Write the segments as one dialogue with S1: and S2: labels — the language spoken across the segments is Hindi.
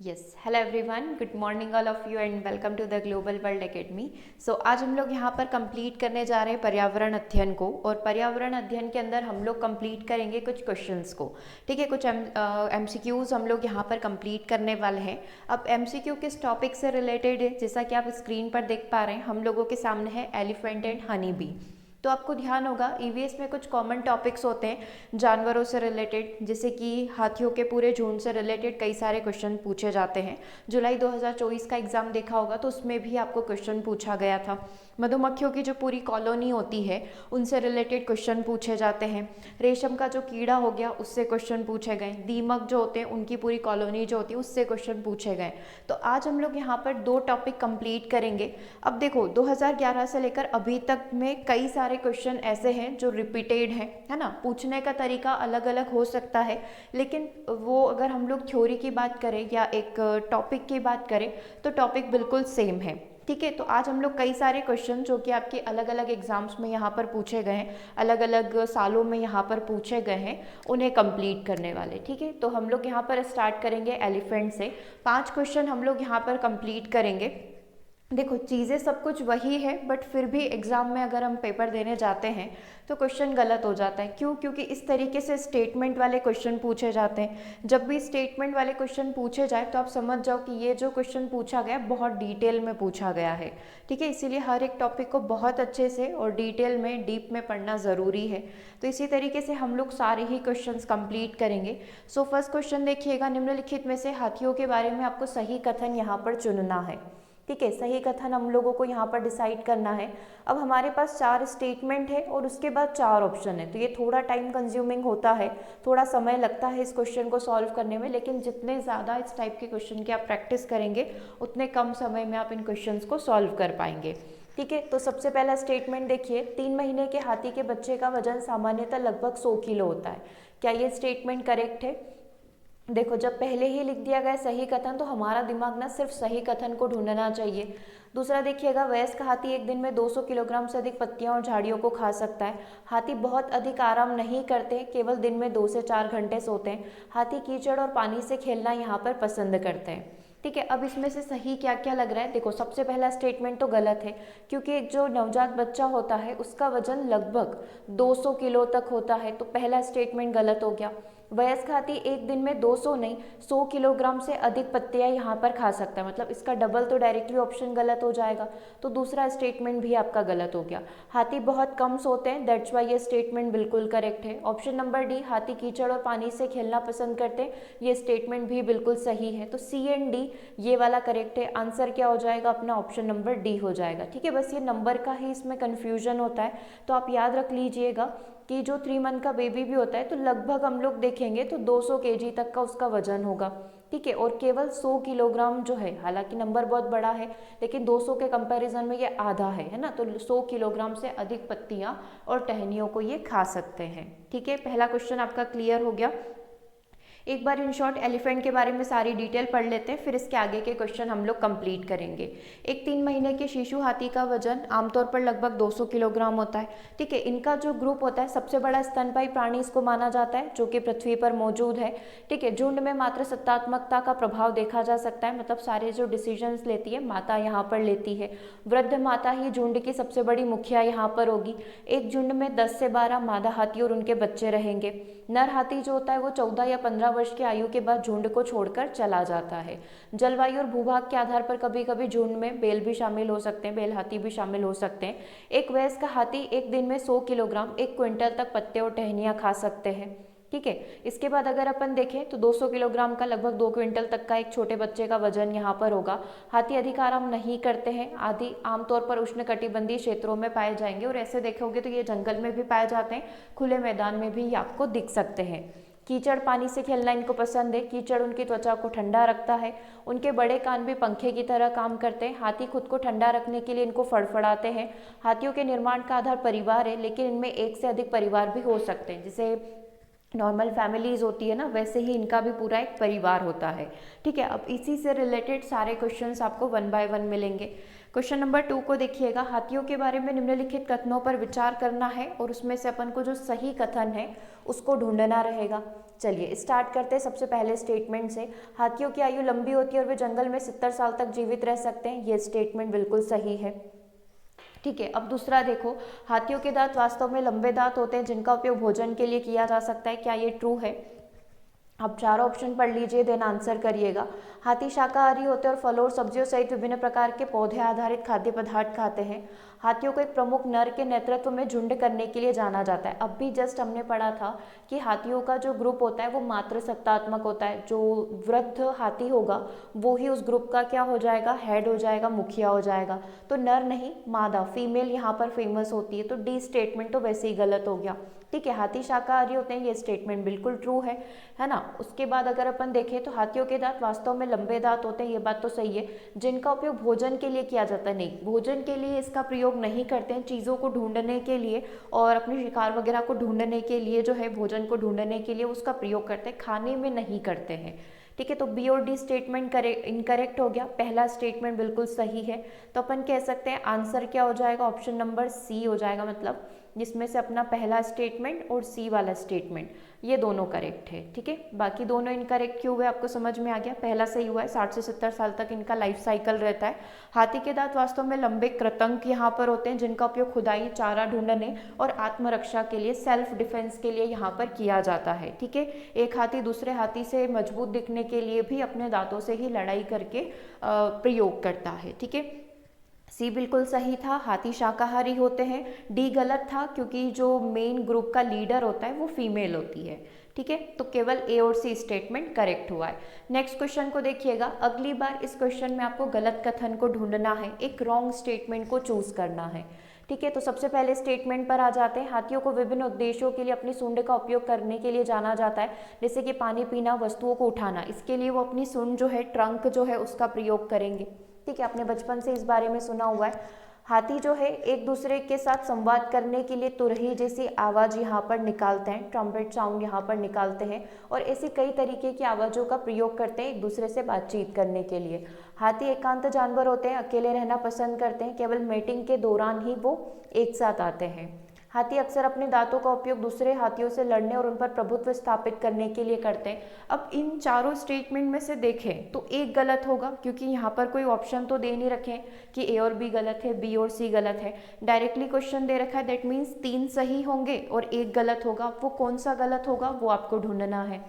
S1: Yes, hello everyone, good morning all of you and welcome to the global world academy. आज हम लोग यहाँ पर कंप्लीट करने जा रहे हैं पर्यावरण अध्ययन को। और पर्यावरण अध्ययन के अंदर हम लोग कंप्लीट करेंगे कुछ क्वेश्चंस को। ठीक है, कुछ एमसीक्यूज हम लोग यहाँ पर कंप्लीट करने वाले हैं। अब एमसीक्यू किस टॉपिक से रिलेटेड है, जैसा कि आप स्क्रीन पर देख पा रहे हैं, हम लोगों के सामने है एलिफेंट एंड हनी बी। तो आपको ध्यान होगा ईवीएस में कुछ कॉमन टॉपिक्स होते हैं जानवरों से रिलेटेड, जैसे कि हाथियों के पूरे झुंड से रिलेटेड कई सारे क्वेश्चन पूछे जाते हैं। जुलाई 2024 का एग्जाम देखा होगा तो उसमें भी आपको क्वेश्चन पूछा गया था। मधुमक्खियों की जो पूरी कॉलोनी होती है उनसे रिलेटेड क्वेश्चन पूछे जाते हैं। रेशम का जो कीड़ा हो गया उससे क्वेश्चन पूछे गए। दीमक जो होते हैं उनकी पूरी कॉलोनी जो होती है उससे क्वेश्चन पूछे गए। तो आज हम लोग यहाँ पर 2 टॉपिक कंप्लीट करेंगे। अब देखो 2011 से लेकर अभी तक में कई सारे क्वेश्चन ऐसे हैं जो रिपीटेड हैं, है ना। पूछने का तरीका अलग अलग हो सकता है, लेकिन वो अगर हम लोग थ्योरी की बात करें या एक टॉपिक की बात करें तो टॉपिक बिल्कुल सेम है। ठीक है, तो आज हम लोग कई सारे क्वेश्चन जो कि आपके अलग अलग एग्जाम्स में यहाँ पर पूछे गए हैं, अलग अलग सालों में यहाँ पर पूछे गए हैं, उन्हें कंप्लीट करने वाले। ठीक है, तो हम लोग यहाँ पर स्टार्ट करेंगे एलिफेंट से। 5 क्वेश्चन हम लोग यहाँ पर कंप्लीट करेंगे। देखो चीज़ें सब कुछ वही है, बट फिर भी एग्ज़ाम में अगर हम पेपर देने जाते हैं तो क्वेश्चन गलत हो जाता है। क्यों? क्योंकि इस तरीके से स्टेटमेंट वाले क्वेश्चन पूछे जाते हैं। जब भी स्टेटमेंट वाले क्वेश्चन पूछे जाए तो आप समझ जाओ कि ये जो क्वेश्चन पूछा गया बहुत डिटेल में पूछा गया है। ठीक है, इसीलिए हर एक टॉपिक को बहुत अच्छे से और डिटेल में डीप में पढ़ना ज़रूरी है। तो इसी तरीके से हम लोग सारे ही क्वेश्चंस कंप्लीट करेंगे। फर्स्ट क्वेश्चन देखिएगा, निम्नलिखित में से हाथियों के बारे में आपको सही कथन यहाँ पर चुनना है। ठीक है, सही कथन हम लोगों को यहाँ पर डिसाइड करना है। अब हमारे पास 4 स्टेटमेंट है और उसके बाद 4 ऑप्शन है, तो ये थोड़ा टाइम कंज्यूमिंग होता है, थोड़ा समय लगता है इस क्वेश्चन को सॉल्व करने में। लेकिन जितने ज़्यादा इस टाइप के क्वेश्चन की आप प्रैक्टिस करेंगे उतने कम समय में आप इन क्वेश्चंस को सॉल्व कर पाएंगे। ठीक है, तो सबसे पहला स्टेटमेंट देखिए, 3 महीने के हाथी के बच्चे का वजन सामान्यतः लगभग 100 किलो होता है। क्या ये स्टेटमेंट करेक्ट है? देखो जब पहले ही लिख दिया गया सही कथन तो हमारा दिमाग ना सिर्फ सही कथन को ढूंढना चाहिए। दूसरा देखिएगा, वयस्क हाथी एक दिन में 200 किलोग्राम से अधिक पत्तियां और झाड़ियों को खा सकता है। हाथी बहुत अधिक आराम नहीं करते, केवल दिन में 2 से 4 घंटे सोते हैं। हाथी कीचड़ और पानी से खेलना यहाँ पर पसंद करते हैं। ठीक है, अब इसमें से सही क्या क्या लग रहा है? देखो सबसे पहला स्टेटमेंट तो गलत है, क्योंकि एक जो नवजात बच्चा होता है उसका वजन लगभग 200 किलो तक होता है, तो पहला स्टेटमेंट गलत हो गया। वयस्क हाथी एक दिन में 200 नहीं 100 किलोग्राम से अधिक पत्तियां यहाँ पर खा सकता है, मतलब इसका डबल तो डायरेक्टली ऑप्शन गलत हो जाएगा। तो दूसरा स्टेटमेंट भी आपका गलत हो गया। हाथी बहुत कम सोते हैं, दैट्स वाई ये स्टेटमेंट बिल्कुल करेक्ट है। ऑप्शन नंबर डी, हाथी कीचड़ और पानी से खेलना पसंद करते हैं, ये स्टेटमेंट भी बिल्कुल सही है। तो सी एंड डी ये वाला करेक्ट है। आंसर क्या हो जाएगा अपना? ऑप्शन नंबर डी हो जाएगा। ठीक है, बस ये नंबर का ही इसमें कन्फ्यूजन होता है, तो आप याद रख लीजिएगा कि जो 3 मंथ का बेबी भी होता है तो लगभग हम लोग देखेंगे तो 200 केजी तक का उसका वजन होगा। ठीक है, और केवल 100 किलोग्राम जो है, हालांकि नंबर बहुत बड़ा है लेकिन 200 के कंपैरिजन में ये आधा है ना। तो 100 किलोग्राम से अधिक पत्तियां और टहनियों को ये खा सकते हैं। ठीक है, पहला क्वेश्चन आपका क्लियर हो गया। एक बार इन शॉर्ट एलिफेंट के बारे में सारी डिटेल पढ़ लेते हैं, फिर इसके आगे के क्वेश्चन हम लोग कंप्लीट करेंगे। एक 3 महीने के शिशु हाथी का वजन आमतौर पर लगभग 200 किलोग्राम होता है। ठीक है, इनका जो ग्रुप होता है, सबसे बड़ा स्तनपायी प्राणी इसको माना जाता है जो कि पृथ्वी पर मौजूद है। ठीक है, झुंड में मात्र सत्तात्मकता का प्रभाव देखा जा सकता है, मतलब सारे जो डिसीजंस लेती है माता यहाँ पर लेती है। वृद्ध माता ही झुंड की सबसे बड़ी मुखिया यहाँ पर होगी। एक झुंड में 10 से 12 मादा हाथी और उनके बच्चे रहेंगे। नर हाथी जो होता है वो 14 या 15 वर्ष की आयु के बाद झुंड को छोड़कर चला जाता है। जलवायु और भूभाग के आधार पर कभी कभी झुंड में बैल भी शामिल हो सकते हैं, बैल हाथी भी शामिल हो सकते हैं। एक वयस्क हाथी एक दिन में 100 किलोग्राम 1 क्विंटल तक पत्ते और टहनियाँ खा सकते हैं। ठीक है, इसके बाद अगर अपन देखें तो 200 किलोग्राम का लगभग 2 क्विंटल तक का एक छोटे बच्चे का वजन यहाँ पर होगा। हाथी अधिक आराम नहीं करते हैं, आदि आमतौर पर उष्णकटिबंधीय क्षेत्रों में पाए जाएंगे, और ऐसे देखोगे तो ये जंगल में भी पाए जाते हैं, खुले मैदान में भी आपको दिख सकते हैं। कीचड़ पानी से खेलना इनको पसंद है। कीचड़ उनकी त्वचा को ठंडा रखता है। उनके बड़े कान भी पंखे की तरह काम करते हैं। हाथी खुद को ठंडा रखने के लिए इनको फड़फड़ाते हैं। हाथियों के निर्माण का आधार परिवार है, लेकिन इनमें एक से अधिक परिवार भी हो सकते हैं। जैसे नॉर्मल फैमिलीज होती है ना, वैसे ही इनका भी पूरा एक परिवार होता है। ठीक है, अब इसी से रिलेटेड सारे क्वेश्चंस आपको 1 बाय 1 मिलेंगे। क्वेश्चन नंबर 2 को देखिएगा, हाथियों के बारे में निम्नलिखित कथनों पर विचार करना है और उसमें से अपन को जो सही कथन है उसको ढूंढना रहेगा। चलिए स्टार्ट करते हैं सबसे पहले स्टेटमेंट से। हाथियों की आयु लंबी होती है और वे जंगल में 70 साल तक जीवित रह सकते हैं। ये स्टेटमेंट बिल्कुल सही है। ठीक है, अब दूसरा देखो, हाथियों के दांत वास्तव में लंबे दांत होते हैं जिनका उपयोग भोजन के लिए किया जा सकता है। क्या ये ट्रू है? अब चारों ऑप्शन पढ़ लीजिए, देन आंसर करिएगा। हाथी शाकाहारी होते हैं और फलों और सब्जियों सहित विभिन्न प्रकार के पौधे आधारित खाद्य पदार्थ खाते हैं। हाथियों को एक प्रमुख नर के नेतृत्व में झुंड करने के लिए जाना जाता है। अब भी जस्ट हमने पढ़ा था कि हाथियों का जो ग्रुप होता है वो मातृसत्तात्मक होता है। जो वृद्ध हाथी होगा वो ही उस ग्रुप का क्या हो जाएगा, हेड हो जाएगा, मुखिया हो जाएगा। तो नर नहीं, मादा, फीमेल यहाँ पर फेमस होती है। तो डी स्टेटमेंट तो वैसे ही गलत हो गया। ठीक है, हाथी शाकाहारी होते हैं, ये स्टेटमेंट बिल्कुल ट्रू है ना। उसके बाद अगर अपन देखें तो हाथियों के दांत वास्तव में लंबे दांत होते हैं, ये बात तो सही है। जिनका उपयोग भोजन के लिए किया जाता है, नहीं, भोजन के लिए इसका प्रयोग नहीं करते हैं। चीज़ों को ढूंढने के लिए और अपने शिकार वगैरह को ढूंढने के लिए जो है, भोजन को ढूंढने के लिए उसका प्रयोग करते हैं, खाने में नहीं करते हैं। ठीक है, तो बी और डी स्टेटमेंट इनकरेक्ट हो गया। पहला स्टेटमेंट बिल्कुल सही है। तो अपन कह सकते हैं आंसर क्या हो जाएगा, ऑप्शन नंबर सी हो जाएगा। मतलब जिसमें से अपना पहला स्टेटमेंट और सी वाला स्टेटमेंट ये दोनों करेक्ट है। ठीक है, बाकी दोनों इनकरेक्ट क्यों हुए आपको समझ में आ गया। पहला सही हुआ है, 60 से 70 साल तक इनका लाइफ साइकिल रहता है। हाथी के दांत वास्तव में लंबे कृतंक यहाँ पर होते हैं जिनका उपयोग खुदाई, चारा ढूंढने और आत्मरक्षा के लिए, सेल्फ डिफेंस के लिए यहाँ पर किया जाता है। ठीक है, एक हाथी दूसरे हाथी से मजबूत दिखने के लिए भी अपने दांतों से ही लड़ाई करके प्रयोग करता है। ठीक है, सी बिल्कुल सही था, हाथी शाकाहारी होते हैं। डी गलत था क्योंकि जो मेन ग्रुप का लीडर होता है वो फीमेल होती है। ठीक है, तो केवल ए और सी स्टेटमेंट करेक्ट हुआ है। नेक्स्ट क्वेश्चन को देखिएगा। अगली बार इस क्वेश्चन में आपको गलत कथन को ढूंढना है, एक रॉन्ग स्टेटमेंट को चूज करना है। ठीक है, तो सबसे पहले स्टेटमेंट पर आ जाते हैं। हाथियों को विभिन्न उद्देश्यों के लिए अपनी सूंड का उपयोग करने के लिए जाना जाता है, जैसे कि पानी पीना, वस्तुओं को उठाना। इसके लिए वो अपनी सूंड जो है, ट्रंक जो है, उसका प्रयोग करेंगे। ठीक है, आपने बचपन से इस बारे में सुना हुआ है। हाथी जो है एक दूसरे के साथ संवाद करने के लिए तुरही जैसी आवाज़ यहाँ पर निकालते हैं, ट्रम्पेट साउंड यहाँ पर निकालते हैं, और ऐसी कई तरीके की आवाज़ों का प्रयोग करते हैं एक दूसरे से बातचीत करने के लिए। हाथी एकांत जानवर होते हैं, अकेले रहना पसंद करते हैं, केवल मेटिंग के दौरान ही वो एक साथ आते हैं। हाथी अक्सर अपने दांतों का उपयोग दूसरे हाथियों से लड़ने और उन पर प्रभुत्व स्थापित करने के लिए करते हैं। अब इन चारों स्टेटमेंट में से देखें तो एक गलत होगा, क्योंकि यहाँ पर कोई ऑप्शन तो दे नहीं रखे कि ए और बी गलत है, बी और सी गलत है। डायरेक्टली क्वेश्चन दे रखा है, दैट मीन्स 3 सही होंगे और एक गलत होगा। वो कौन सा गलत होगा वो आपको ढूंढना है।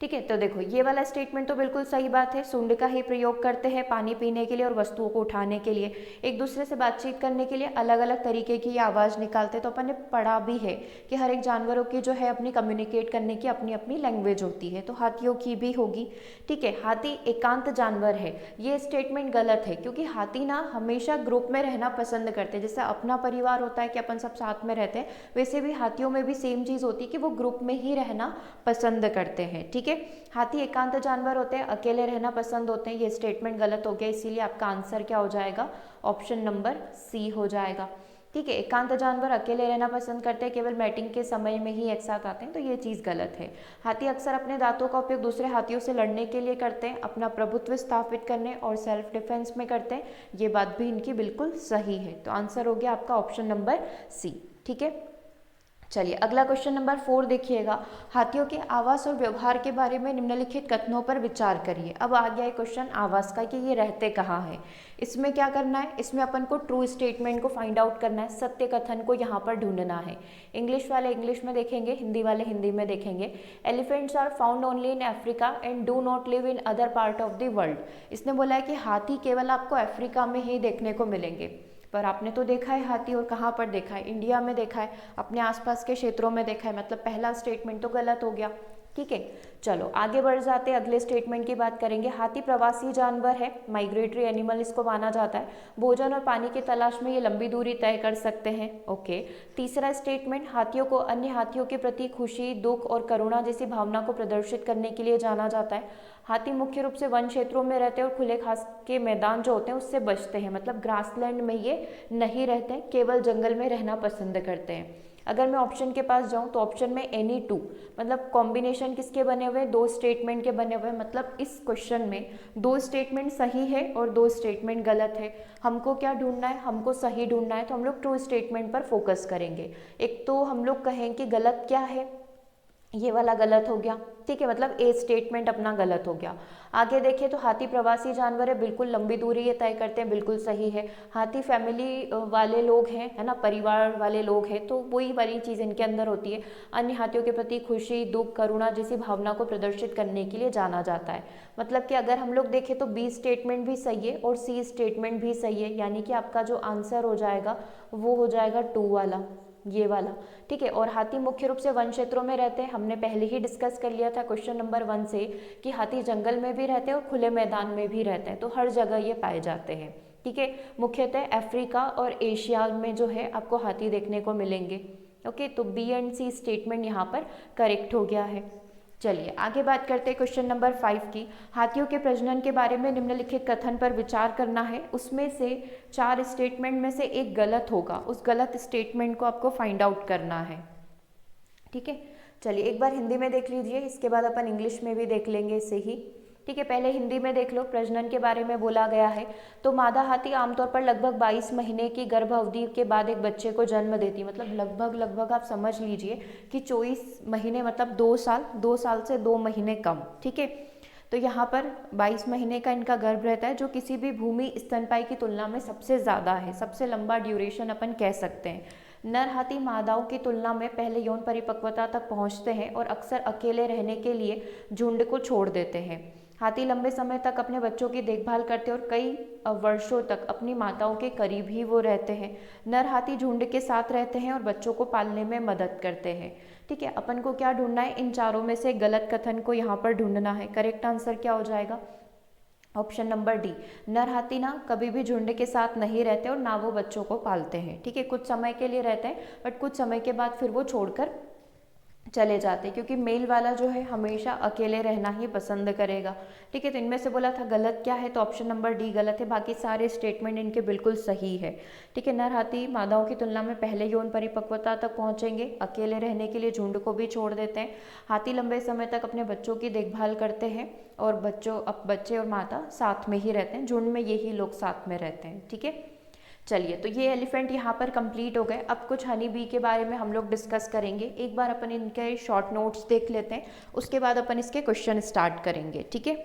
S1: ठीक है, तो देखो ये वाला स्टेटमेंट तो बिल्कुल सही बात है। सूंड का ही प्रयोग करते हैं पानी पीने के लिए और वस्तुओं को उठाने के लिए, एक दूसरे से बातचीत करने के लिए अलग अलग तरीके की आवाज़ निकालते हैं। तो अपन ने पढ़ा भी है कि हर एक जानवरों की जो है अपनी कम्युनिकेट करने की अपनी अपनी लैंग्वेज होती है, तो हाथियों की भी होगी। ठीक है, हाथी एकांत जानवर है, ये स्टेटमेंट गलत है, क्योंकि हाथी ना हमेशा ग्रुप में रहना पसंद करते हैं। जैसे अपना परिवार होता है कि अपन सब साथ में रहते हैं, वैसे भी हाथियों में भी सेम चीज़ होती है कि वो ग्रुप में ही रहना पसंद करते हैं। ठीक है, हाथी एकांत जानवर होते हैं, अकेले रहना पसंद होते हैं, ये स्टेटमेंट गलत हो गया। इसीलिए आपका आंसर क्या हो जाएगा, ऑप्शन नंबर सी हो जाएगा। ठीक है, एकांत जानवर अकेले रहना पसंद करते हैं, केवल मैटिंग के समय में ही एक साथ आते हैं, तो ये चीज़ गलत है। हाथी अक्सर अपने दांतों का उपयोग दूसरे हाथियों से लड़ने के लिए करते हैं, अपना प्रभुत्व स्थापित करने और सेल्फ डिफेंस में करते हैं, ये बात भी इनकी बिल्कुल सही है। तो आंसर हो गया आपका ऑप्शन नंबर सी। ठीक है, चलिए अगला क्वेश्चन नंबर 4 देखिएगा। हाथियों के आवास और व्यवहार के बारे में निम्नलिखित कथनों पर विचार करिए। अब आ गया है क्वेश्चन आवास का कि ये रहते कहाँ हैं। इसमें क्या करना है, इसमें अपन को ट्रू स्टेटमेंट को फाइंड आउट करना है, सत्य कथन को यहाँ पर ढूंढना है। इंग्लिश वाले इंग्लिश में देखेंगे, हिंदी वाले हिंदी में देखेंगे। Elephants are found only in Africa and do not live in other part of the world. इसने बोला है कि हाथी केवल आपको अफ्रीका में ही देखने को मिलेंगे, पर आपने तो देखा है हाथी, और कहाँ पर देखा है, इंडिया में देखा है, अपने आसपास के क्षेत्रों में देखा है। मतलब पहला स्टेटमेंट तो गलत हो गया। ठीक है, चलो आगे बढ़ जाते हैं, अगले स्टेटमेंट की बात करेंगे। हाथी प्रवासी जानवर है, माइग्रेटरी एनिमल इसको माना जाता है। भोजन और पानी की तलाश में ये लंबी दूरी तय कर सकते हैं। ओके, तीसरा स्टेटमेंट, हाथियों को अन्य हाथियों के प्रति खुशी, दुख और करुणा जैसी भावना को प्रदर्शित करने के लिए जाना जाता है। हाथी मुख्य रूप से वन क्षेत्रों में रहते हैं और खुले घास के मैदान जो होते हैं उससे बचते हैं। मतलब ग्रासलैंड में ये नहीं रहते हैं, केवल जंगल में रहना पसंद करते हैं। अगर मैं ऑप्शन के पास जाऊं तो ऑप्शन में एनी टू, मतलब कॉम्बिनेशन किसके बने हुए हैं, 2 स्टेटमेंट के बने हुए हैं। मतलब इस क्वेश्चन में 2 स्टेटमेंट सही है और 2 स्टेटमेंट गलत है। हमको क्या ढूंढना है, हमको सही ढूंढना है, तो हम लोग ट्रू स्टेटमेंट पर फोकस करेंगे। एक तो हम लोग कहें कि गलत क्या है, ये वाला गलत हो गया, ठीक है, मतलब ए स्टेटमेंट अपना गलत हो गया। आगे देखिए तो हाथी प्रवासी जानवर है, बिल्कुल लंबी दूरी ये तय करते हैं, बिल्कुल सही है। हाथी फैमिली वाले लोग हैं, है ना, परिवार वाले लोग हैं, तो वही वाली चीज़ इनके अंदर होती है। अन्य हाथियों के प्रति खुशी, दुख, करुणा जैसी भावना को प्रदर्शित करने के लिए जाना जाता है। मतलब कि अगर हम लोग देखें तो बी स्टेटमेंट भी सही है और सी स्टेटमेंट भी सही है, यानी कि आपका जो आंसर हो जाएगा वो हो जाएगा 2 वाला, ये वाला, ठीक है। और हाथी मुख्य रूप से वन क्षेत्रों में रहते हैं, हमने पहले ही डिस्कस कर लिया था क्वेश्चन नंबर 1 से कि हाथी जंगल में भी रहते हैं और खुले मैदान में भी रहते हैं, तो हर जगह ये पाए जाते हैं, ठीक है। मुख्यतः अफ्रीका और एशिया में जो है आपको हाथी देखने को मिलेंगे। ओके, तो बी एंड सी स्टेटमेंट यहाँ पर करेक्ट हो गया है। चलिए आगे बात करते हैं क्वेश्चन नंबर 5 की। हाथियों के प्रजनन के बारे में निम्नलिखित कथन पर विचार करना है, उसमें से 4 स्टेटमेंट में से एक गलत होगा, उस गलत स्टेटमेंट को आपको फाइंड आउट करना है, ठीक है। चलिए एक बार हिंदी में देख लीजिए, इसके बाद अपन इंग्लिश में भी देख लेंगे इसे ही, ठीक है। पहले हिंदी में देख लो, प्रजनन के बारे में बोला गया है तो मादा हाथी आमतौर पर लगभग 22 महीने की गर्भ अवधि के बाद एक बच्चे को जन्म देती है। मतलब लगभग आप समझ लीजिए कि 24 महीने मतलब 2 साल से 2 महीने कम, ठीक है। तो यहाँ पर 22 महीने का इनका गर्भ रहता है, जो किसी भी भूमि स्तनपायी की तुलना में सबसे ज़्यादा है, सबसे लंबा ड्यूरेशन अपन कह सकते हैं। नर हाथी मादाओं की तुलना में पहले यौन परिपक्वता तक पहुँचते हैं और अक्सर अकेले रहने के लिए झुंड को छोड़ देते हैं। हाथी लंबे समय तक अपने बच्चों की देखभाल करते हैं और कई वर्षों तक अपनी माताओं के करीब ही वो रहते हैं। नर हाथी झुंड के साथ रहते हैं और बच्चों को पालने में मदद करते हैं, ठीक है। अपन को क्या ढूंढना है, इन चारों में से गलत कथन को यहाँ पर ढूंढना है। करेक्ट आंसर क्या हो जाएगा, ऑप्शन नंबर डी। नर हाथी ना कभी भी झुंड के साथ नहीं रहते और ना वो बच्चों को पालते हैं, ठीक है। कुछ समय के लिए रहते हैं बट कुछ समय के बाद फिर वो छोड़कर चले जाते हैं, क्योंकि मेल वाला जो है हमेशा अकेले रहना ही पसंद करेगा, ठीक है। तो इनमें से बोला था गलत क्या है, तो ऑप्शन नंबर डी गलत है, बाकी सारे स्टेटमेंट इनके बिल्कुल सही है, ठीक है। नर हाथी मादाओं की तुलना में पहले यौन परिपक्वता तक पहुंचेंगे, अकेले रहने के लिए झुंड को भी छोड़ देते हैं। हाथी लंबे समय तक अपने बच्चों की देखभाल करते हैं और बच्चे और माता साथ में ही रहते हैं, झुंड में यही लोग साथ में रहते हैं, ठीक है। चलिए तो ये एलिफेंट यहाँ पर कंप्लीट हो गए। अब कुछ हनी बी के बारे में हम लोग डिस्कस करेंगे। एक बार अपन इनके शॉर्ट नोट्स देख लेते हैं, उसके बाद अपन इसके क्वेश्चन स्टार्ट करेंगे, ठीक है।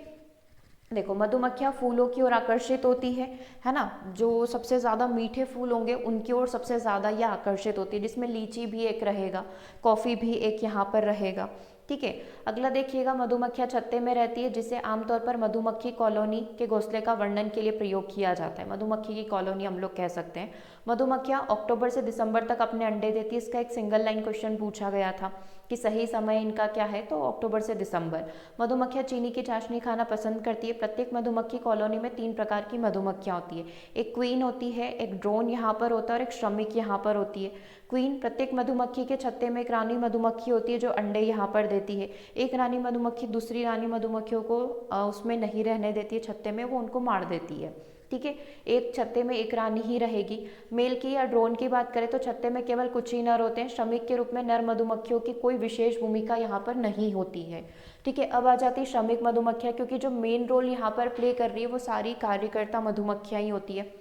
S1: देखो, मधुमक्खियाँ फूलों की ओर आकर्षित होती है ना, जो सबसे ज़्यादा मीठे फूल होंगे उनकी ओर सबसे ज़्यादा यह आकर्षित होती है, जिसमें लीची भी एक रहेगा, कॉफ़ी भी एक यहाँ पर रहेगा, ठीक है। अगला देखिएगा, मधुमक्खियाँ छत्ते में रहती है, जिसे आमतौर पर मधुमक्खी कॉलोनी के घोंसले का वर्णन के लिए प्रयोग किया जाता है। मधुमक्खी की कॉलोनी हम लोग कह सकते हैं। मधुमक्खियाँ अक्टूबर से दिसंबर तक अपने अंडे देती है। इसका एक सिंगल लाइन क्वेश्चन पूछा गया था कि सही समय इनका क्या है, तो अक्टूबर से दिसंबर। मधुमक्खियाँ चीनी की चाशनी खाना पसंद करती है। प्रत्येक मधुमक्खी कॉलोनी में 3 प्रकार की मधुमक्खियाँ होती है, एक क्वीन होती है, एक ड्रोन यहाँ पर होता है और एक श्रमिक यहाँ पर होती है। क्वीन, प्रत्येक मधुमक्खी के छत्ते में एक रानी मधुमक्खी होती है जो अंडे यहाँ पर देती है। एक रानी मधुमक्खी दूसरी रानी मधुमक्खियों को उसमें नहीं रहने देती है, छत्ते में, वो उनको मार देती है, ठीक है। एक छत्ते में एक रानी ही रहेगी। मेल की या ड्रोन की बात करें तो छत्ते में केवल कुछ ही नर होते हैं। श्रमिक के रूप में नर मधुमक्खियों की कोई विशेष भूमिका यहाँ पर नहीं होती है, ठीक है। अब आ जाती है श्रमिक मधुमक्खियाँ, क्योंकि जो मेन रोल यहाँ पर प्ले कर रही है वो सारी कार्यकर्ता मधुमक्खियाँ ही होती है।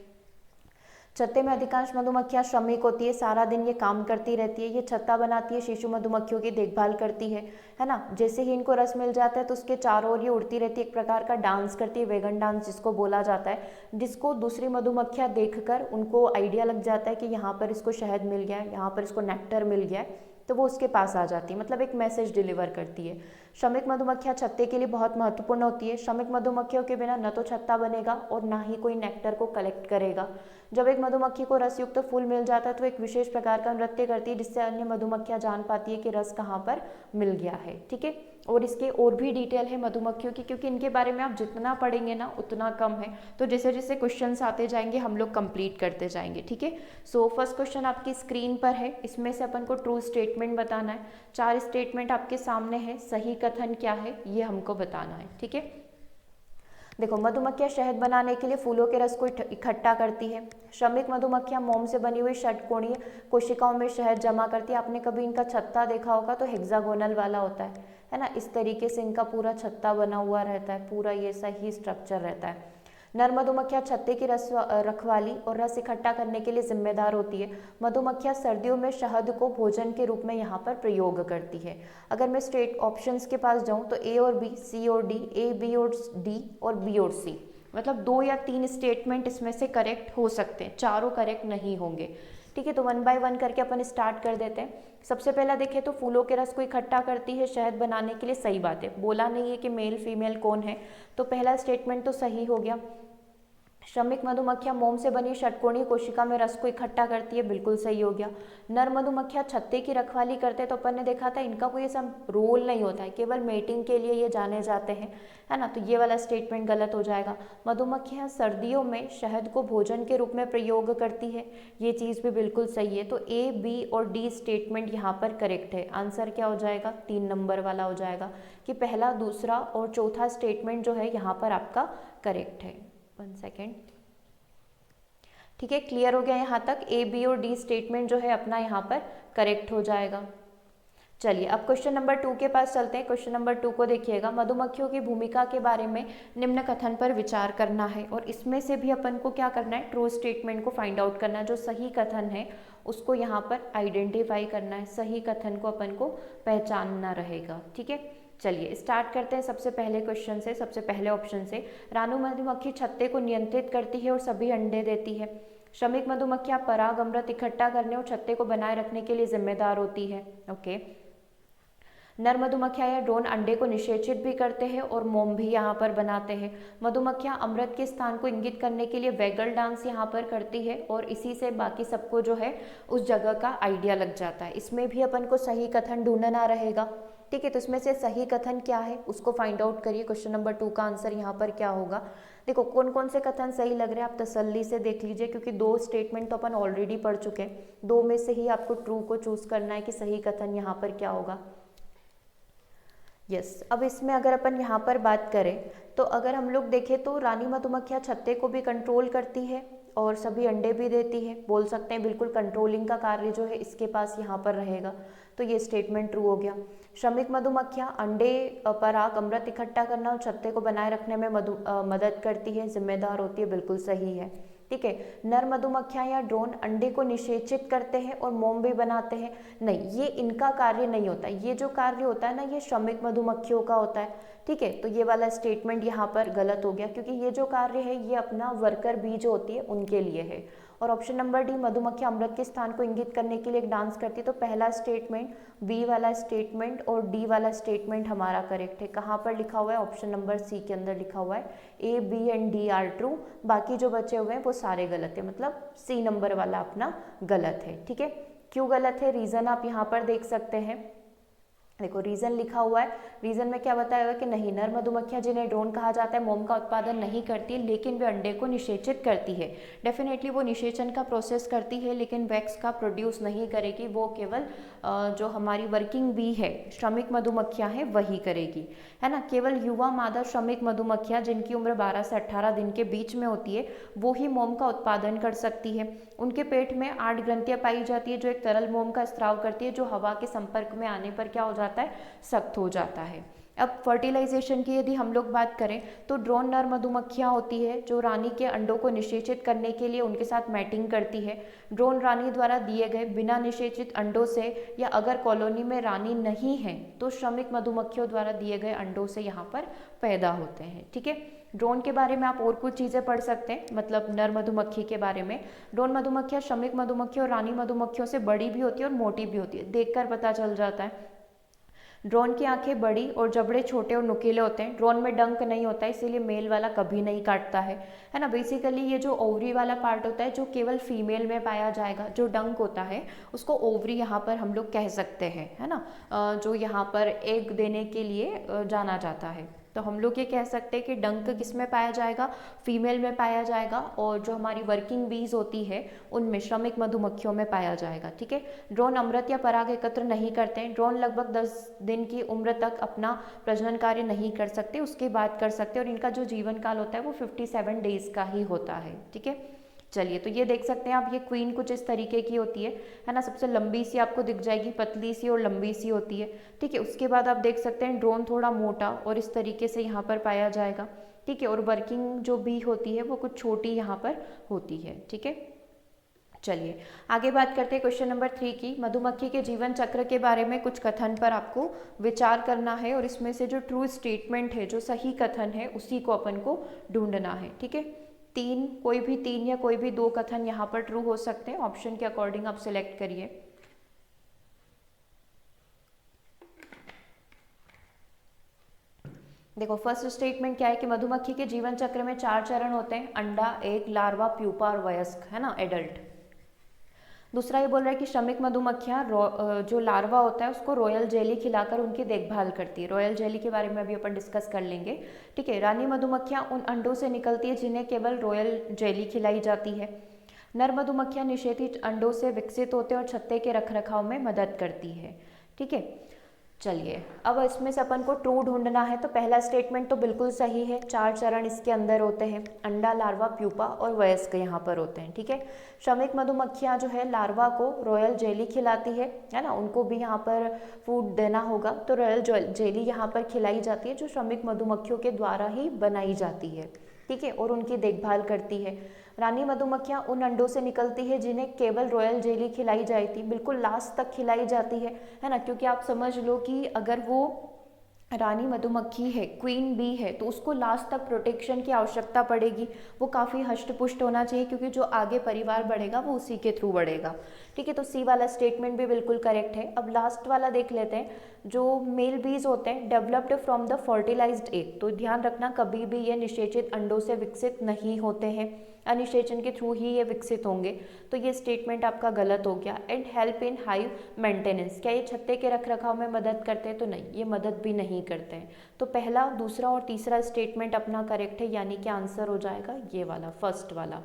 S1: छत्ते में अधिकांश मधुमक्खियाँ श्रमिक होती है, सारा दिन ये काम करती रहती है। ये छत्ता बनाती है, शिशु मधुमक्खियों की देखभाल करती है ना। जैसे ही इनको रस मिल जाता है तो उसके चारों ओर ये उड़ती रहती है, एक प्रकार का डांस करती है, वेगन डांस जिसको बोला जाता है, जिसको दूसरी मधुमक्खियाँ देखकर उनको आइडिया लग जाता है कि यहाँ पर इसको शहद मिल गया है, यहाँ पर इसको नेक्टर मिल गया है, तो वो उसके पास आ जाती है, मतलब एक मैसेज डिलीवर करती है। श्रमिक मधुमक्खियाँ छत्ते के लिए बहुत महत्वपूर्ण होती है। श्रमिक मधुमक्खियों के बिना न तो छत्ता बनेगा और ना ही कोई नेक्टर को कलेक्ट करेगा। जब एक मधुमक्खी को रस युक्त फूल मिल जाता है तो एक विशेष प्रकार का नृत्य करती है, जिससे अन्य मधुमक्खियाँ जान पाती है कि रस कहाँ पर मिल गया है, ठीक है। और इसके और भी डिटेल है मधुमक्खियों की, क्योंकि इनके बारे में आप जितना पढ़ेंगे ना उतना कम है, तो जैसे जैसे क्वेश्चंस आते जाएंगे हम लोग कंप्लीट करते जाएंगे, ठीक है। सो फर्स्ट क्वेश्चन आपकी स्क्रीन पर है, इसमें से अपन को ट्रू स्टेटमेंट बताना है। 4 स्टेटमेंट आपके सामने है, सही कथन क्या है ये हमको बताना है, ठीक है। देखो, मधुमक्खियाँ शहद बनाने के लिए फूलों के रस को इकट्ठा करती है। श्रमिक मधुमक्खियाँ मोम से बनी हुई षटकोणीय कोशिकाओं में शहद जमा करती है। आपने कभी इनका छत्ता देखा होगा तो हेक्सागोनल वाला होता है ना, इस तरीके से इनका पूरा छत्ता बना हुआ रहता है, पूरा ये सही स्ट्रक्चर रहता है। नर मधुमक्खियां छत्ते की रखवाली और रस इकट्ठा करने के लिए जिम्मेदार होती है। मधुमक्खियां सर्दियों में शहद को भोजन के रूप में यहाँ पर प्रयोग करती है। अगर मैं स्ट्रेट ऑप्शंस के पास जाऊँ तो ए और बी, सी और डी, ए बी और डी और बी और सी, मतलब 2 या 3 स्टेटमेंट इसमें से करेक्ट हो सकते हैं, चारों करेक्ट नहीं होंगे। ठीक है, तो 1 बाय 1 करके अपन स्टार्ट कर देते हैं। सबसे पहला देखें तो फूलों के रस को इकट्ठा करती है शहद बनाने के लिए, सही बात है, बोला नहीं है कि मेल फीमेल कौन है, तो पहला स्टेटमेंट तो सही हो गया। श्रमिक मधुमक्खियां मोम से बनी षटकोणीय कोशिका में रस को इकट्ठा करती है, बिल्कुल सही हो गया। नर मधुमक्खियां छत्ते की रखवाली करते हैं, तो अपन ने देखा था इनका कोई ऐसा रोल नहीं होता है, केवल मेटिंग के लिए ये जाने जाते हैं, है ना, तो ये वाला स्टेटमेंट गलत हो जाएगा। मधुमक्खियां सर्दियों में शहद को भोजन के रूप में प्रयोग करती है, ये चीज़ भी बिल्कुल सही है, तो ए बी और डी स्टेटमेंट यहाँ पर करेक्ट है। आंसर क्या हो जाएगा, 3 नंबर वाला हो जाएगा कि पहला, दूसरा और चौथा स्टेटमेंट जो है यहाँ पर आपका करेक्ट है। 1 सेकेंड, ठीक है, क्लियर हो गया यहाँ तक, ए बी और डी स्टेटमेंट जो है अपना यहाँ पर करेक्ट हो जाएगा। चलिए अब क्वेश्चन नंबर 2 के पास चलते हैं। क्वेश्चन नंबर 2 को देखिएगा, मधुमक्खियों की भूमिका के बारे में निम्न कथन पर विचार करना है, और इसमें से भी अपन को क्या करना है, ट्रू स्टेटमेंट को फाइंड आउट करना है, जो सही कथन है उसको यहाँ पर आइडेंटिफाई करना है, सही कथन को अपन को पहचानना रहेगा। ठीक है, चलिए स्टार्ट करते हैं सबसे पहले क्वेश्चन से, सबसे पहले ऑप्शन से। रानू मधुमक्खी छत्ते को नियंत्रित करती है और सभी अंडे देती है। श्रमिक मधुमक्खियां पराग अमृत इकट्ठा करने और छत्ते को बनाए रखने के लिए जिम्मेदार होती है। ओके, नर मधुमक्खियां या ड्रोन अंडे को निषेचित भी करते हैं और मोम भी यहाँ पर बनाते हैं। मधुमक्खियां अमृत के स्थान को इंगित करने के लिए वैगल डांस यहाँ पर करती है, और इसी से बाकी सबको जो है उस जगह का आइडिया लग जाता है। इसमें भी अपन को सही कथन ढूंढना रहेगा। ठीक है, तो इसमें से सही कथन क्या है उसको फाइंड आउट करिए। क्वेश्चन नंबर 2 का आंसर यहाँ पर क्या होगा, देखो कौन कौन से कथन सही लग रहे हैं आप तसल्ली से देख लीजिए, क्योंकि 2 स्टेटमेंट तो अपन ऑलरेडी पढ़ चुके हैं, 2 में से ही आपको ट्रू को चूज करना है कि सही कथन यहाँ पर क्या होगा। यस, अब इसमें अगर अपन यहाँ पर बात करें तो अगर हम लोग देखें तो रानी मधुमक्खियाँ छत्ते को भी कंट्रोल करती है और सभी अंडे भी देती है, बोल सकते हैं बिल्कुल कंट्रोलिंग का कार्य जो है इसके पास यहाँ पर रहेगा, तो ये स्टेटमेंट ट्रू हो गया। श्रमिक मधुमक्खियाँ अंडे पराग अमृत इकट्ठा करना और छत्ते को बनाए रखने में मदद करती है, जिम्मेदार होती है, बिल्कुल सही है। ठीक है, नर मधुमक्खियां या ड्रोन अंडे को निषेचित करते हैं और मोम भी बनाते हैं, नहीं ये इनका कार्य नहीं होता, ये जो कार्य होता है ना ये श्रमिक मधुमक्खियों का होता है। ठीक है, तो ये वाला स्टेटमेंट यहाँ पर गलत हो गया, क्योंकि ये जो कार्य है ये अपना वर्कर बी जो होती है उनके लिए है। और ऑप्शन नंबर डी, मधुमक्खी अमृत के स्थान को इंगित करने के लिए एक डांस करती है, तो पहला स्टेटमेंट, बी वाला स्टेटमेंट और डी वाला स्टेटमेंट हमारा करेक्ट है। कहाँ पर लिखा हुआ है, ऑप्शन नंबर सी के अंदर लिखा हुआ है, A B and D are true, बाकी जो बचे हुए हैं वो सारे गलत है, मतलब सी नंबर वाला अपना गलत है। ठीक है, क्यों गलत है, रीजन आप यहाँ पर देख सकते हैं, देखो रीजन लिखा हुआ है, रीजन में क्या बताया हुआ है कि नहीं, नर मधुमक्खियां जिन्हें ड्रोन कहा जाता है मोम का उत्पादन नहीं करती, लेकिन वे अंडे को निषेचित करती है। डेफिनेटली वो निषेचन का प्रोसेस करती है, लेकिन वैक्स का प्रोड्यूस नहीं करेगी, वो केवल जो हमारी वर्किंग बी है, श्रमिक मधुमक्खियां हैं, वही करेगी, है ना। केवल युवा मादा श्रमिक मधुमक्खियां जिनकी उम्र 12 से 18 दिन के बीच में होती है वो ही मोम का उत्पादन कर सकती है। उनके पेट में 8 ग्रंथियां पाई जाती है जो एक तरल मोम का स्राव करती है, जो हवा के संपर्क में आने पर क्या हो जाता है, सख्त हो जाता है। अब फर्टिलाइजेशन की यदि हम लोग बात करें तो ड्रोन नर मधुमक्खियां होती है जो रानी के अंडों को निषेचित करने के लिए उनके साथ मैटिंग करती है। ड्रोन रानी द्वारा दिए गए बिना निषेचित अंडों से, या अगर कॉलोनी में रानी नहीं है तो श्रमिक मधुमक्खियों द्वारा दिए गए अंडों से यहाँ पर पैदा होते हैं। ठीक है, ड्रोन के बारे में आप और कुछ चीज़ें पढ़ सकते हैं, मतलब नर मधुमक्खी के बारे में। ड्रोन मधुमक्खियाँ श्रमिक मधुमक्खियों और रानी मधुमक्खियों से बड़ी भी होती है और मोटी भी होती है, देखकर पता चल जाता है। ड्रोन की आंखें बड़ी और जबड़े छोटे और नुकीले होते हैं। ड्रोन में डंक नहीं होता है, इसीलिए मेल वाला कभी नहीं काटता है ना। बेसिकली ये जो ओवरी वाला पार्ट होता है जो केवल फीमेल में पाया जाएगा, जो डंक होता है उसको ओवरी यहाँ पर हम लोग कह सकते हैं, है ना, जो यहाँ पर एग देने के लिए जाना जाता है। तो हम लोग ये कह सकते हैं कि डंक किस में पाया जाएगा, फीमेल में पाया जाएगा, और जो हमारी वर्किंग बीज होती है उनमें, श्रमिक मधुमक्खियों में पाया जाएगा। ठीक है, ड्रोन अमृत या पराग एकत्र नहीं करते हैं। ड्रोन लगभग 10 दिन की उम्र तक अपना प्रजनन कार्य नहीं कर सकते, उसके बाद कर सकते, और इनका जो जीवन काल होता है वो 57 डेज का ही होता है। ठीक है, चलिए तो ये देख सकते हैं आप, ये क्वीन कुछ इस तरीके की होती है ना, सबसे लंबी सी आपको दिख जाएगी, पतली सी और लंबी सी होती है। ठीक है, उसके बाद आप देख सकते हैं ड्रोन थोड़ा मोटा और इस तरीके से यहाँ पर पाया जाएगा। ठीक है, और वर्किंग जो बी होती है वो कुछ छोटी यहाँ पर होती है। ठीक है, चलिए आगे बात करते हैं क्वेश्चन नंबर 3 की। मधुमक्खी के जीवन चक्र के बारे में कुछ कथन पर आपको विचार करना है और इसमें से जो ट्रू स्टेटमेंट है, जो सही कथन है, उसी को अपन को ढूंढना है। ठीक है, कोई भी तीन या कोई भी दो कथन यहाँ पर ट्रू हो सकते हैं, ऑप्शन के अकॉर्डिंग आप सिलेक्ट करिए। देखो फर्स्ट स्टेटमेंट क्या है कि मधुमक्खी के जीवन चक्र में 4 चरण होते हैं, अंडा, एग, लार्वा, प्यूपा और वयस्क, है ना, एडल्ट। दूसरा ये बोल रहा है कि श्रमिक मधुमक्खियाँ जो लार्वा होता है उसको रॉयल जेली खिलाकर उनकी देखभाल करती है। रॉयल जेली के बारे में अभी अपन डिस्कस कर लेंगे। ठीक है, रानी मधुमक्खियाँ उन अंडों से निकलती है जिन्हें केवल रॉयल जेली खिलाई जाती है। नर मधुमक्खियाँ निषेधित अंडों से विकसित होते हैं और छत्ते के रखरखाव में मदद करती है। ठीक है, चलिए अब इसमें से अपन को ट्रू ढूंढना है। तो पहला स्टेटमेंट तो बिल्कुल सही है, 4 चरण इसके अंदर होते हैं, अंडा, लार्वा, प्यूपा और वयस्क यहाँ पर होते हैं। ठीक है, श्रमिक मधुमक्खियाँ जो है लार्वा को रॉयल जेली खिलाती है ना, उनको भी यहाँ पर फूड देना होगा, तो रॉयल जेली यहाँ पर खिलाई जाती है जो श्रमिक मधुमक्खियों के द्वारा ही बनाई जाती है। ठीक है, और उनकी देखभाल करती है। रानी मधुमक्खियाँ उन अंडों से निकलती है जिन्हें केवल रॉयल जेली खिलाई जाती, बिल्कुल लास्ट तक खिलाई जाती है ना, क्योंकि आप समझ लो कि अगर वो रानी मधुमक्खी है, क्वीन बी है, तो उसको लास्ट तक प्रोटेक्शन की आवश्यकता पड़ेगी, वो काफ़ी हष्ट-पुष्ट होना चाहिए, क्योंकि जो आगे परिवार बढ़ेगा वो उसी के थ्रू बढ़ेगा। ठीक है, तो सी वाला स्टेटमेंट भी बिल्कुल करेक्ट है। अब लास्ट वाला देख लेते हैं, जो मेल बीज होते हैं developed from the fertilised egg, तो ध्यान रखना कभी भी ये निषेचित अंडों से विकसित नहीं होते हैं, अनिषेचन के थ्रू ही ये विकसित होंगे, तो ये स्टेटमेंट आपका गलत हो गया। And help in hive maintenance, क्या ये छत्ते के रखरखाव में मदद करते हैं? तो नहीं, ये मदद भी नहीं करते हैं। तो पहला, दूसरा और तीसरा स्टेटमेंट अपना करेक्ट है, यानी कि आंसर हो जाएगा ये वाला, फर्स्ट वाला।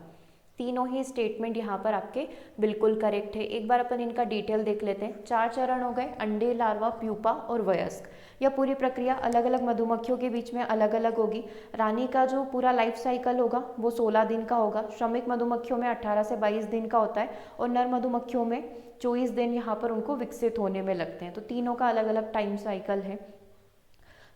S1: तीनों ही स्टेटमेंट यहाँ पर आपके बिल्कुल करेक्ट है। एक बार अपन इनका डिटेल देख लेते हैं। 4 चरण हो गए, अंडे, लार्वा, प्यूपा और वयस्क। यह पूरी प्रक्रिया अलग अलग मधुमक्खियों के बीच में अलग अलग होगी। रानी का जो पूरा लाइफ साइकिल होगा वो 16 दिन का होगा, श्रमिक मधुमक्खियों में 18 से 22 दिन का होता है, और नर मधुमक्खियों में 24 दिन यहाँ पर उनको विकसित होने में लगते हैं। तो तीनों का अलग अलग टाइम साइकिल है।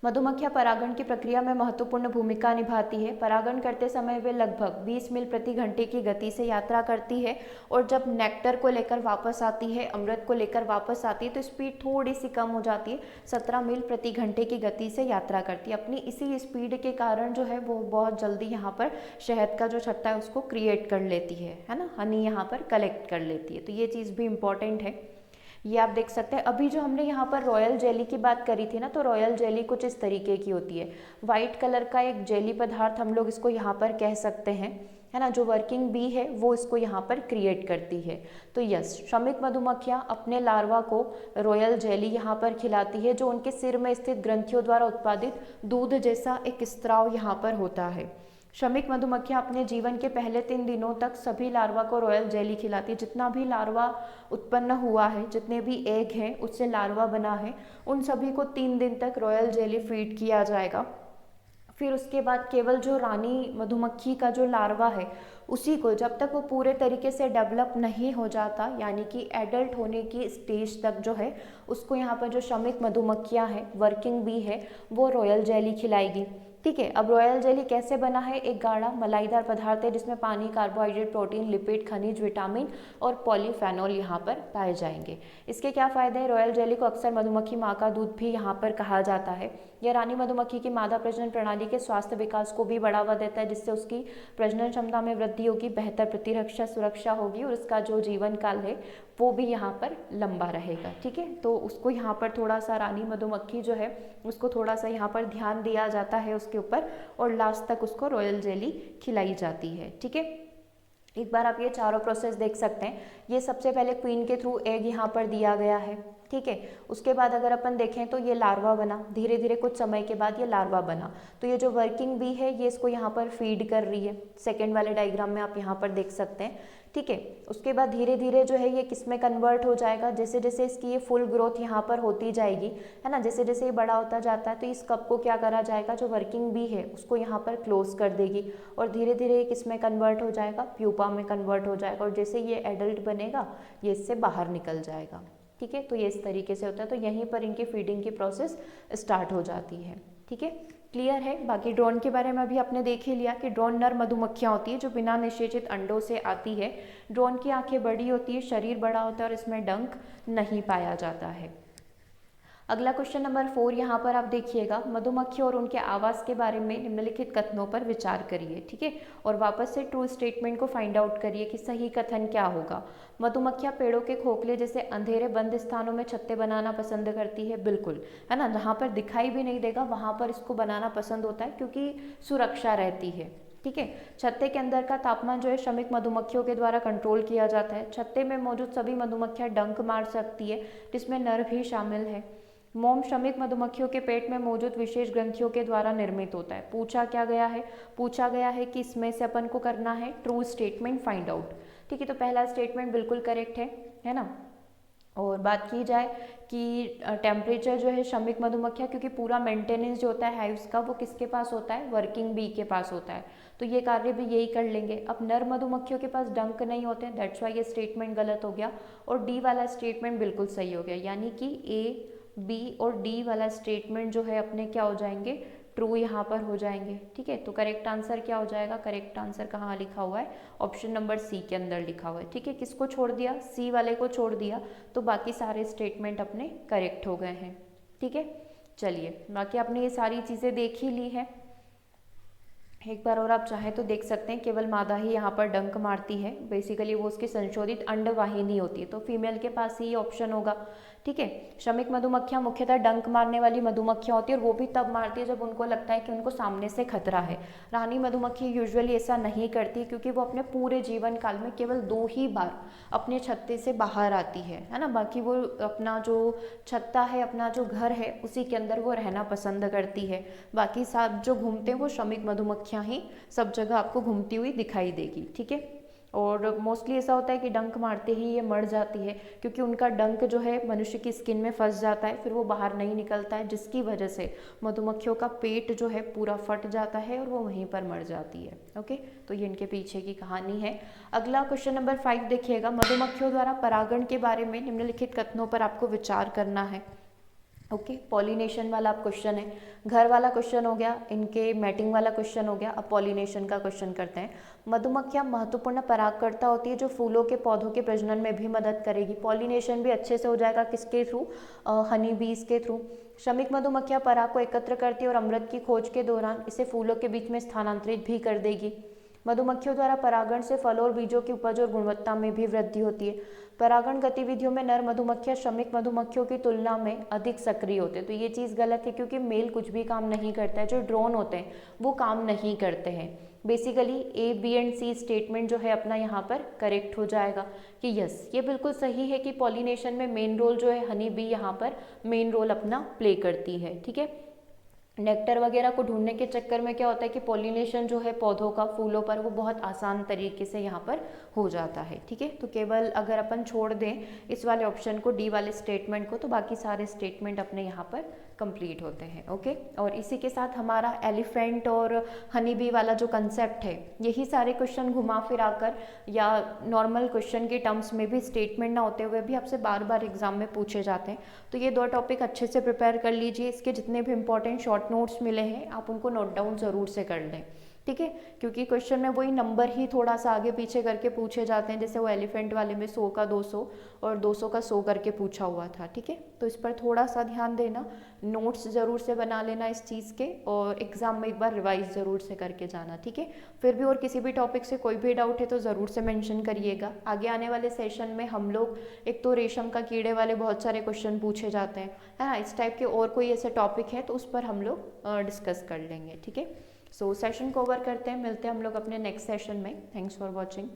S1: मधुमक्खियां परागण की प्रक्रिया में महत्वपूर्ण भूमिका निभाती है। परागण करते समय वे लगभग 20 मील प्रति घंटे की गति से यात्रा करती है, और जब नेक्टर को लेकर वापस आती है, अमृत को लेकर वापस आती है, तो स्पीड थोड़ी सी कम हो जाती है, 17 मील प्रति घंटे की गति से यात्रा करती है। अपनी इसी स्पीड के कारण जो है वो बहुत जल्दी यहाँ पर शहद का जो छत्ता है उसको क्रिएट कर लेती है ना, हनी यहाँ पर कलेक्ट कर लेती है। तो ये चीज़ भी इम्पॉर्टेंट है, ये आप देख सकते हैं। अभी जो हमने यहाँ पर रॉयल जेली की बात करी थी ना, तो रॉयल जेली कुछ इस तरीके की होती है, वाइट कलर का एक जेली पदार्थ हम लोग इसको यहाँ पर कह सकते हैं, है ना। जो वर्किंग बी है वो इसको यहाँ पर क्रिएट करती है। तो यस, श्रमिक मधुमक्खियाँ अपने लार्वा को रॉयल जेली यहाँ पर खिलाती है, जो उनके सिर में स्थित ग्रंथियों द्वारा उत्पादित दूध जैसा एक स्त्राव यहाँ पर होता है। श्रमिक मधुमक्खियाँ अपने जीवन के पहले 3 दिनों तक सभी लार्वा को रॉयल जेली खिलाती है। जितना भी लार्वा उत्पन्न हुआ है, जितने भी एग हैं उससे लार्वा बना है, उन सभी को 3 दिन तक रॉयल जेली फीड किया जाएगा। फिर उसके बाद केवल जो रानी मधुमक्खी का जो लार्वा है उसी को, जब तक वो पूरे तरीके से डेवलप नहीं हो जाता, यानी कि एडल्ट होने की स्टेज तक जो है, उसको यहाँ पर जो श्रमिक मधुमक्खियाँ हैं, वर्किंग बी है, वो रॉयल जेली खिलाएगी। ठीक है, अब रॉयल जेली कैसे बना है? एक गाढ़ा मलाईदार पदार्थ है जिसमें पानी, कार्बोहाइड्रेट, प्रोटीन, लिपिड, खनिज, विटामिन और पॉलीफेनॉल यहाँ पर पाए जाएंगे। इसके क्या फायदे हैं? रॉयल जेली को अक्सर मधुमक्खी माँ का दूध भी यहाँ पर कहा जाता है। यह रानी मधुमक्खी की मादा प्रजनन प्रणाली के स्वास्थ्य विकास को भी बढ़ावा देता है, जिससे उसकी प्रजनन क्षमता में वृद्धि होगी, बेहतर प्रतिरक्षा सुरक्षा होगी, और उसका जो जीवन काल है वो भी यहाँ पर लंबा रहेगा। ठीक है, तो उसको यहाँ पर थोड़ा सा, रानी मधुमक्खी जो है उसको थोड़ा सा यहाँ पर ध्यान दिया जाता है उसके ऊपर, और लास्ट तक उसको रॉयल जेली खिलाई जाती है। ठीक है, एक बार आप ये चारों प्रोसेस देख सकते हैं। ये सबसे पहले क्वीन के थ्रू एग यहाँ पर दिया गया है। ठीक है, उसके बाद अगर अपन देखें तो ये लार्वा बना, धीरे धीरे कुछ समय के बाद ये लार्वा बना, तो ये जो वर्किंग बी है ये इसको यहाँ पर फीड कर रही है, सेकेंड वाले डायग्राम में आप यहाँ पर देख सकते हैं। ठीक है, उसके बाद धीरे धीरे जो है ये किस में कन्वर्ट हो जाएगा, जैसे जैसे इसकी ये फुल ग्रोथ यहाँ पर होती जाएगी, है ना, जैसे जैसे ये बड़ा होता जाता है, तो इस कप को क्या करा जाएगा, जो वर्किंग बी है उसको यहाँ पर क्लोज कर देगी, और धीरे धीरे ये किस में कन्वर्ट हो जाएगा, प्यूपा में कन्वर्ट हो जाएगा, और जैसे ये एडल्ट बनेगा ये इससे बाहर निकल जाएगा। ठीक है, तो ये इस तरीके से होता है। तो यहीं पर इनकी फीडिंग की प्रोसेस स्टार्ट हो जाती है। ठीक है, क्लियर है। बाकी ड्रोन के बारे में अभी आपने देख ही लिया कि ड्रोन नर मधुमक्खियाँ होती है जो बिना निषेचित अंडों से आती है। ड्रोन की आंखें बड़ी होती है, शरीर बड़ा होता है और इसमें डंक नहीं पाया जाता है। अगला क्वेश्चन नंबर 4 यहाँ पर आप देखिएगा, मधुमक्खी और उनके आवास के बारे में निम्नलिखित कथनों पर विचार करिए, ठीक है, और वापस से ट्रू स्टेटमेंट को फाइंड आउट करिए कि सही कथन क्या होगा। मधुमक्खियाँ पेड़ों के खोखले जैसे अंधेरे बंद स्थानों में छत्ते बनाना पसंद करती है, बिल्कुल, है ना, जहाँ पर दिखाई भी नहीं देगा वहाँ पर इसको बनाना पसंद होता है क्योंकि सुरक्षा रहती है, ठीक है। छत्ते के अंदर का तापमान जो है श्रमिक मधुमक्खियों के द्वारा कंट्रोल किया जाता है। छत्ते में मौजूद सभी मधुमक्खियाँ डंक मार सकती है, जिसमें नर भी शामिल है। मोम श्रमिक मधुमक्खियों के पेट में मौजूद विशेष ग्रंथियों के द्वारा निर्मित होता है। पूछा क्या गया है, पूछा गया है कि इसमें से अपन को करना है ट्रू स्टेटमेंट फाइंड आउट, ठीक है। तो पहला स्टेटमेंट बिल्कुल करेक्ट है ना। और बात की जाए कि टेम्परेचर जो है श्रमिक मधुमक्खियाँ, क्योंकि पूरा मेंटेनेंस जो होता है हाइव्स का वो किसके पास होता है, वर्किंग बी के पास होता है, तो ये कार्य भी यही कर लेंगे। अब नर मधुमक्खियों के पास डंक नहीं होते हैं, दैट्स वाई ये स्टेटमेंट गलत हो गया और डी वाला स्टेटमेंट बिल्कुल सही हो गया, यानी कि ए, बी और डी वाला स्टेटमेंट जो है अपने क्या हो जाएंगे, ट्रू यहाँ पर हो जाएंगे, ठीक है। तो करेक्ट आंसर क्या हो जाएगा, करेक्ट आंसर कहाँ लिखा हुआ है, ऑप्शन नंबर सी के अंदर लिखा हुआ है, ठीक है। किसको छोड़ दिया, सी वाले को छोड़ दिया, तो बाकी सारे स्टेटमेंट अपने करेक्ट हो गए हैं, ठीक है। चलिए, बाकी आपने ये सारी चीज़ें देख ही ली है, एक बार और आप चाहें तो देख सकते हैं। केवल मादा ही यहाँ पर डंक मारती है, बेसिकली वो उसकी संशोधित अंडवाहिनी होती है, तो फीमेल के पास ही ऑप्शन होगा, ठीक है। श्रमिक मधुमक्खियाँ मुख्यतः डंक मारने वाली मधुमक्खियाँ होती है और वो भी तब मारती है जब उनको लगता है कि उनको सामने से खतरा है। रानी मधुमक्खी यूजुअली ऐसा नहीं करती क्योंकि वो अपने पूरे जीवन काल में केवल 2 ही बार अपने छत्ते से बाहर आती है ना। बाकी वो अपना जो छत्ता है, अपना जो घर है, उसी के अंदर वो रहना पसंद करती है। बाकी सब जो घूमते हैं वो श्रमिक मधुमक्खियाँ ही सब जगह आपको घूमती हुई दिखाई देगी, ठीक है। और मोस्टली ऐसा होता है कि डंक मारते ही ये मर जाती है क्योंकि उनका डंक जो है मनुष्य की स्किन में फंस जाता है, फिर वो बाहर नहीं निकलता है, जिसकी वजह से मधुमक्खियों का पेट जो है पूरा फट जाता है और वो वहीं पर मर जाती है। ओके, तो ये इनके पीछे की कहानी है। अगला क्वेश्चन नंबर 5 देखिएगा, मधुमक्खियों द्वारा परागण के बारे में निम्नलिखित कथनों पर आपको विचार करना है। ओके, पॉलिनेशन वाला आप क्वेश्चन है, घर वाला क्वेश्चन हो गया, इनके मैटिंग वाला क्वेश्चन हो गया। अब पॉलिनेशन का क्वेश्चन करते हैं। मधुमक्खियाँ महत्वपूर्ण परागकर्ता होती है जो फूलों के पौधों के प्रजनन में भी मदद करेगी। पॉलिनेशन भी अच्छे से हो जाएगा किसके थ्रू, हनी बीज के थ्रू। श्रमिक मधुमक्खियाँ पराग को एकत्र करती है और अमृत की खोज के दौरान इसे फूलों के बीच में स्थानांतरित भी कर देगी। मधुमक्खियों द्वारा परागण से फलों और बीजों की उपज और गुणवत्ता में भी वृद्धि होती है। परागण गतिविधियों में नर मधुमक्खियां श्रमिक मधुमक्खियों की तुलना में अधिक सक्रिय होते हैं, तो ये चीज़ गलत है क्योंकि मेल कुछ भी काम नहीं करता है, जो ड्रोन होते हैं वो काम नहीं करते हैं। Basically A, B and C statement जो है अपना यहाँ पर करेक्ट हो जाएगा कि यस, ये बिल्कुल सही है कि पॉलिनेशन में मेन रोल जो है हनी बी यहाँ पर मेन रोल अपना प्ले करती है, ठीक है। नेक्टर वगैरह को ढूंढने के चक्कर में क्या होता है कि पॉलिनेशन जो है पौधों का, फूलों पर, वो बहुत आसान तरीके से यहाँ पर हो जाता है, ठीक है। तो केवल अगर अपन छोड़ दें इस वाले ऑप्शन को, डी वाले स्टेटमेंट को, तो बाकी सारे स्टेटमेंट अपने यहाँ पर कंप्लीट होते हैं। ओके, और इसी के साथ हमारा एलिफेंट और हनी बी वाला जो कंसेप्ट है, यही सारे क्वेश्चन घुमा फिरा कर या नॉर्मल क्वेश्चन के टर्म्स में भी स्टेटमेंट ना होते हुए भी आपसे बार बार एग्जाम में पूछे जाते हैं। तो ये 2 टॉपिक अच्छे से प्रिपेयर कर लीजिए। इसके जितने भी इंपॉर्टेंट शॉर्ट नोट्स मिले हैं आप उनको नोट डाउन ज़रूर से कर लें, ठीक है, क्योंकि क्वेश्चन में वही नंबर ही थोड़ा सा आगे पीछे करके पूछे जाते हैं। जैसे वो एलिफेंट वाले में 100 का 200 और 200 का 100 करके पूछा हुआ था, ठीक है। तो इस पर थोड़ा सा ध्यान देना, नोट्स ज़रूर से बना लेना इस चीज़ के, और एग्ज़ाम में एक बार रिवाइज ज़रूर से करके जाना, ठीक है। फिर भी और किसी भी टॉपिक से कोई भी डाउट है तो ज़रूर से मेंशन करिएगा। आगे आने वाले सेशन में हम लोग, एक तो रेशम का कीड़े वाले बहुत सारे क्वेश्चन पूछे जाते हैं, है ना, इस टाइप के और कोई ऐसे टॉपिक है तो उस पर हम लोग डिस्कस कर लेंगे, ठीक है। सो सेशन को ओवर करते हैं, मिलते हैं हम लोग अपने नेक्स्ट सेशन में। Thanks for watching.